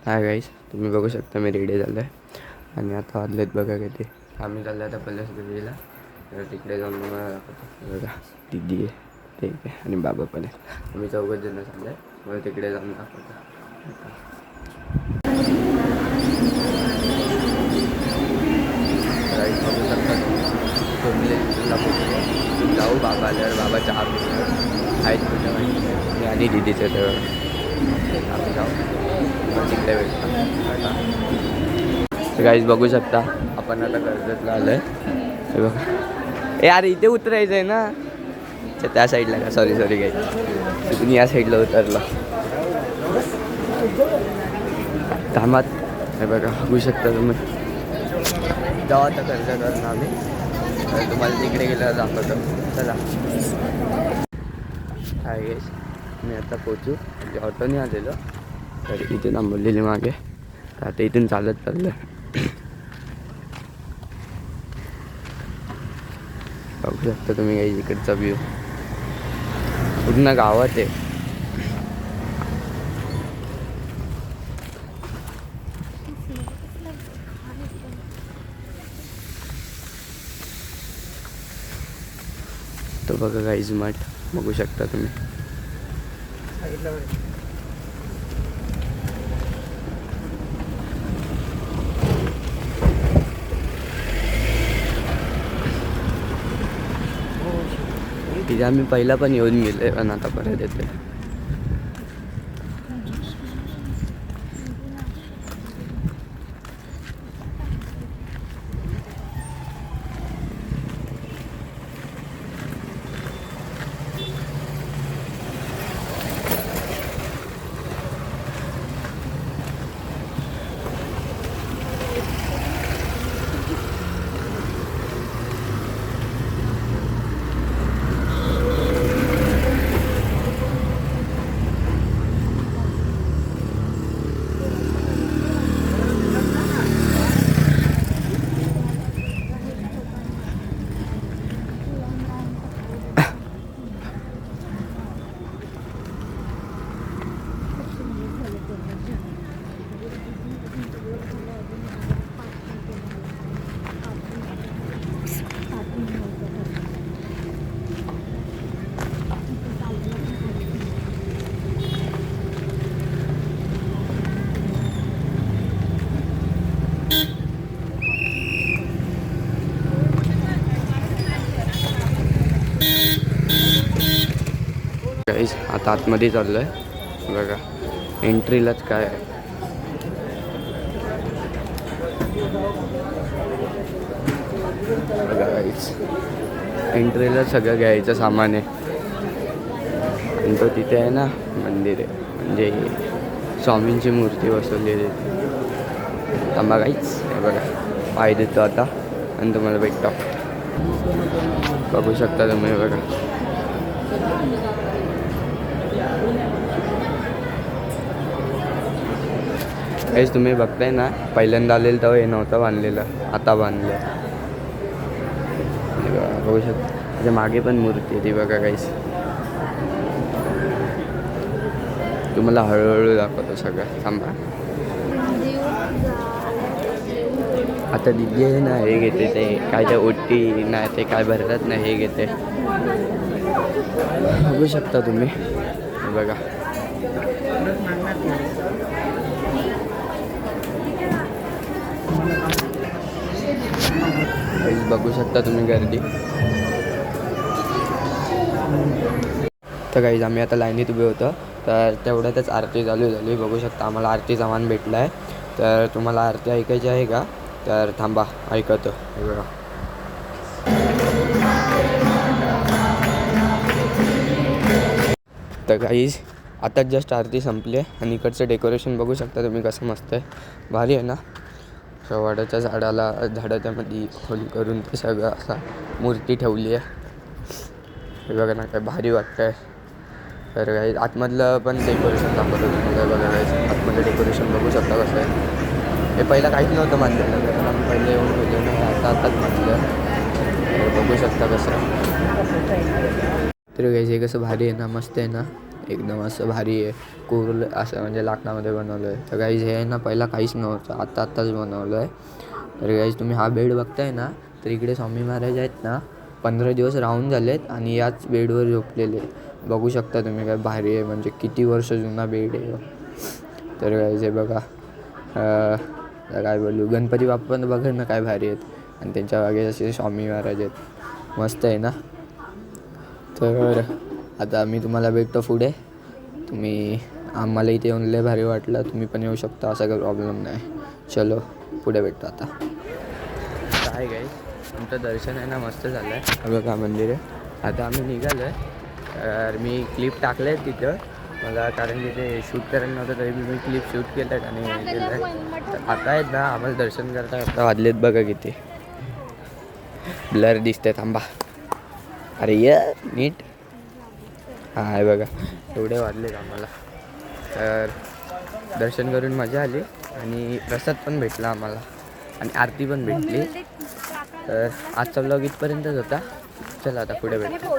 Hi guys, तुम्ही बघू शकता मी रेडी झालो आहे आणि आता वाजलेत बघा किती. आम्ही चाललो आता पल्लस देवीला. तर तिकडे जाऊन तुम्हाला दाखवतो. बघा दीदी आहे, ठीक आहे, आणि बाबा पण आहे. आम्ही 4 जण चाललो आहे. मला तिकडे जाऊन दाखवतो. राईट बघू शकता तुम्ही. जाऊ बाबा आल्यावर बाबा चहा पिणार आहेत कुठे माहिती आणि दीदीचं तर आम्ही जाऊ तिकडे भेटतो. गाईज बघू शकता आपण आता कर्जतला आलो आहे. हे बघा, यार इथे उतरायचं आहे ना. अच्छा त्या साईडला का, सॉरी गाईज, तुम्ही या साईडला उतरला. थांबात हे बघा बघू शकता तुम्ही. जाऊ आता कर्जतवरून आम्ही, तर तुम्हाला तिकडे गेल्यावर दाखवतो. चला हाय गाईज, मी आता पोचू म्हणजे ऑटोने आलेलो. तर इथे थांबवलेली मागे, तर आता इथून चालत चाललं. बघू शकता तुम्ही काही इकडचा व्ह्यू पूर्ण गावात आहे. तो बघा गाईज मठ बघू शकता तुम्ही. तिथे आम्ही पहिला पण येऊन गेले पण आता परत येते. गाईज आता आतमध्ये चाललो आहे. बघा एंट्रीलाच काय आहे. बघा गाईज एंट्रीला सगळं घ्यायचं सामान आहे. आणि तो तिथे आहे ना मंदिर आहे, म्हणजे स्वामींची मूर्ती बसवलेली आहे. थांबा गाईज, हे बघा पाय देतो आता आणि तुम्हाला भेटतो. बघू शकता तुम्ही. बघा काहीच तुम्ही बघताय ना, पहिल्यांदा आलेलं तेव्हा हे नव्हतं बांधलेलं, आता बांधलं. बघू शकता त्याच्या मागे पण मूर्ती आहे ती. बघा काहीच तुम्हाला हळूहळू दाखवतो सगळं. थांबा आता दिदी आहे ना, हे घेते ते काय ते ओटी नाही ते काय भरतात ना, हे घेते. बघू शकता तुम्ही. बघा बघू शकता तुम्ही गर्दी. तर गाईज आम्ही आता लाईनीत उभे होतो, तर तेवढ्यातच आरती चालू झाली. बघू शकता आम्हाला आरती सामान भेटलं आहे. तर तुम्हाला आरती ऐकायची आहे का, तर थांबा ऐकतो. हे बघा तर गाईज आता जस्ट आरती संपली आहे आणि इकडचं डेकोरेशन बघू शकता तुम्ही कसं मस्त आहे, भारी आहे ना. वडाच्या झाडाच्या मध्ये खोल करून ते सगळं असा मूर्ती ठेवली आहे. हे बघा ना काय भारी वाटतं आहे. तर काही आतमधलं पण डेकोरेशन दाखवतो तुम्हाला. बघा काय आतमधलं डेकोरेशन बघू शकता कसं आहे. हे पहिला काहीच नव्हतं बांधलेलं, कारण आम्ही पहिले येऊन गेलो नाही, आताच बांधलं. बघू शकता कसं. तर गाईज हे कसं भारी आहे ना, मस्त आहे ना एकदम असं भारी आहे. कोरलं असं म्हणजे लाकडामध्ये बनवलं आहे. तर गाईज हे आहे ना पहिला काहीच नव्हतं, आत्ताच बनवलं आहे. तर गाईज तुम्ही हा बेड बघताय ना, तर इकडे स्वामी महाराज आहेत ना 15 दिवस राहून झालेत आणि याच बेडवर झोपलेले. बघू शकता तुम्ही, काय भारी आहे, म्हणजे किती वर्ष जुना बेड आहे. तर गाईज हे बघा, काय बोलू, गणपती बाप्पा पण बघा ना काय भारी आहेत आणि त्यांच्या मागे असे स्वामी महाराज आहेत. मस्त आहे ना. तर आता मी तुम्हाला भेटतो पुढे. तुम्ही आम्हाला इथे येऊन लय भारी वाटलं, तुम्ही पण येऊ शकता, असा काही प्रॉब्लेम नाही. चलो पुढे भेटतो आता. काय गाईस, तुमचं दर्शन आहे ना मस्त झालं आहे. बघा मंदिर आहे. आता आम्ही निघालो आहे. तर मी क्लिप टाकले आहेत तिथं मला, कारण की ते शूट करायला नव्हतं तरी मी क्लिप शूट केलं आहेत आणि केलं आहे. तर आता आहेत ना आम्हाला दर्शन करता आता वाजलेत बघा किती. ब्लर दिसते, थांबा. अरे ये नीट. हां आहे बघा, एवढे वाजलेत आम्हाला. तर दर्शन करून मजा आली आणि प्रसाद पण भेटला आम्हाला आणि आरती पण भेटली. तर आजचा व्लॉग इथपर्यंतच होता. चला आता पुढे भेटू.